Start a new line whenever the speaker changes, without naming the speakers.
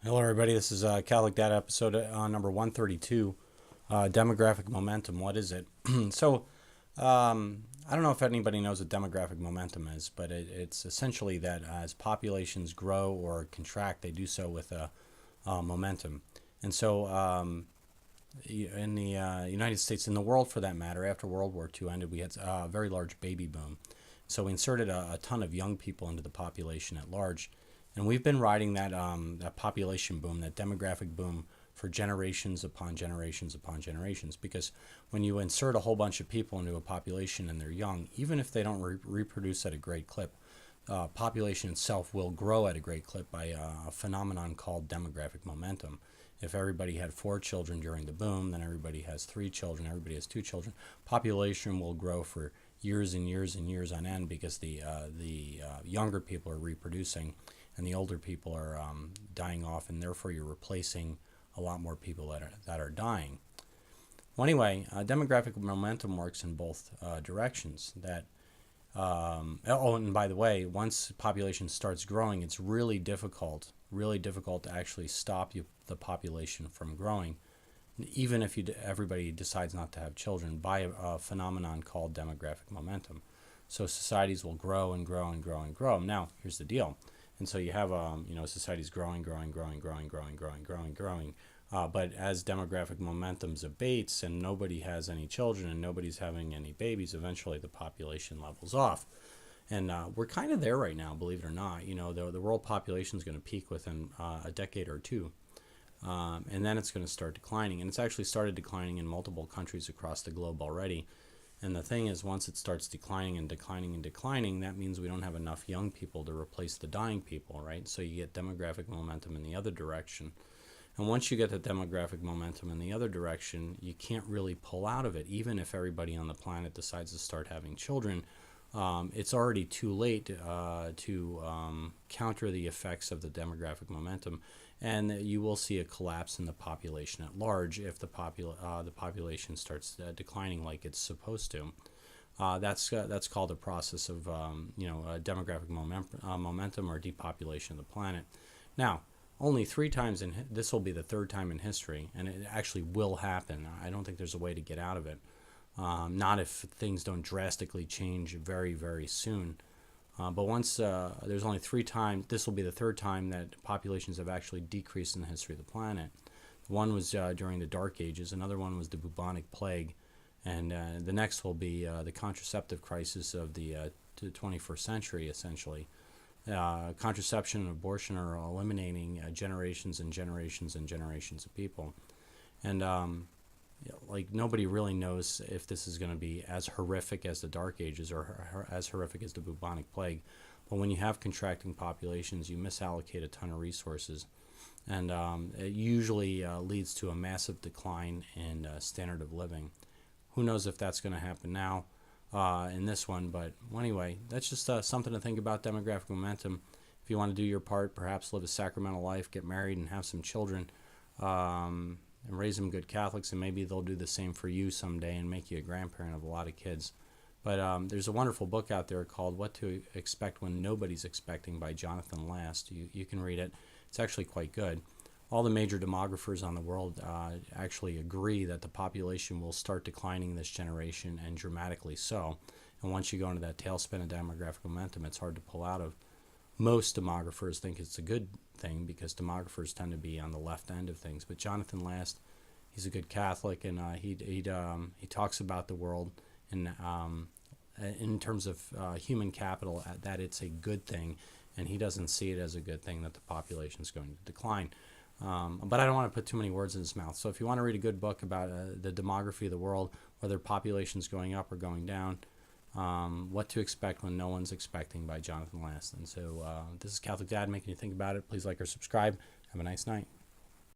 Hello, everybody. This is Catholic Dad episode number 132. Demographic momentum. What is it? so, I don't know if anybody knows what demographic momentum is, but it's essentially that as populations grow or contract, they do so with a momentum. And so, in the United States, in the world for that matter, after World War II ended, we had a very large baby boom. So we inserted a ton of young people into the population at large, and we've been riding that population boom, that demographic boom, for generations upon generations upon generations. Because when you insert a whole bunch of people into a population and they're young, even if they don't reproduce at a great clip, population itself will grow at a great clip by a phenomenon called demographic momentum. If everybody had 4 children during the boom, then everybody has 3 children, everybody has 2 children. Population will grow for years and years and years on end because the younger people are reproducing and the older people are dying off, and therefore you're replacing a lot more people that are dying. Well, anyway, demographic momentum works in both directions. And by the way, once population starts growing, it's really difficult to actually stop the population from growing, even if everybody decides not to have children, by a phenomenon called demographic momentum. So societies will grow and grow and grow and grow. Now, here's the deal. And so you have, societies growing, growing, growing, growing, growing, growing, growing, growing. But as demographic momentum abates and nobody has any children and nobody's having any babies, eventually the population levels off. And we're kind of there right now, believe it or not. The world population is going to peak within a decade or two. And then it's going to start declining. And it's actually started declining in multiple countries across the globe already. And the thing is, once it starts declining and declining and declining, that means we don't have enough young people to replace the dying people, right? So you get demographic momentum in the other direction. And once you get the demographic momentum in the other direction, you can't really pull out of it. Even if everybody on the planet decides to start having children, it's already too late to counter the effects of the demographic momentum, and you will see a collapse in the population at large if the population starts declining like it's supposed to. That's called a process of demographic momentum or depopulation of the planet. Now, only 3 times this will be the third time in history, and it actually will happen. I don't think there's a way to get out of it. Not if things don't drastically change very, very soon. But once there's only 3 times, this will be the third time that populations have actually decreased in the history of the planet. One was during the Dark Ages, another one was the bubonic plague, and the next will be the contraceptive crisis of the 21st century, essentially. Contraception and abortion are eliminating generations and generations and generations of people. And like nobody really knows if this is going to be as horrific as the Dark Ages or as horrific as the bubonic plague. But when you have contracting populations, you misallocate a ton of resources, and it usually leads to a massive decline in standard of living. Who knows if that's going to happen now in this one? But well, anyway, that's just something to think about. Demographic momentum. If you want to do your part, perhaps live a sacramental life, get married, and have some children. And raise them good Catholics, and maybe they'll do the same for you someday and make you a grandparent of a lot of kids. But there's a wonderful book out there called What to Expect When Nobody's Expecting by Jonathan Last. You can read it. It's actually quite good. All the major demographers on the world actually agree that the population will start declining this generation, and dramatically so. And once you go into that tailspin of demographic momentum, it's hard to pull out of. Most demographers think it's a good thing because demographers tend to be on the left end of things. But Jonathan Last, he's a good Catholic, and he talks about the world in terms of human capital, that it's a good thing, and he doesn't see it as a good thing that the population is going to decline. But I don't want to put too many words in his mouth. So if you want to read a good book about the demography of the world, whether population's going up or going down, What to Expect When No One's Expecting by Jonathan Last. And so this is Catholic Dad making you think about it. Please like or subscribe. Have a nice night.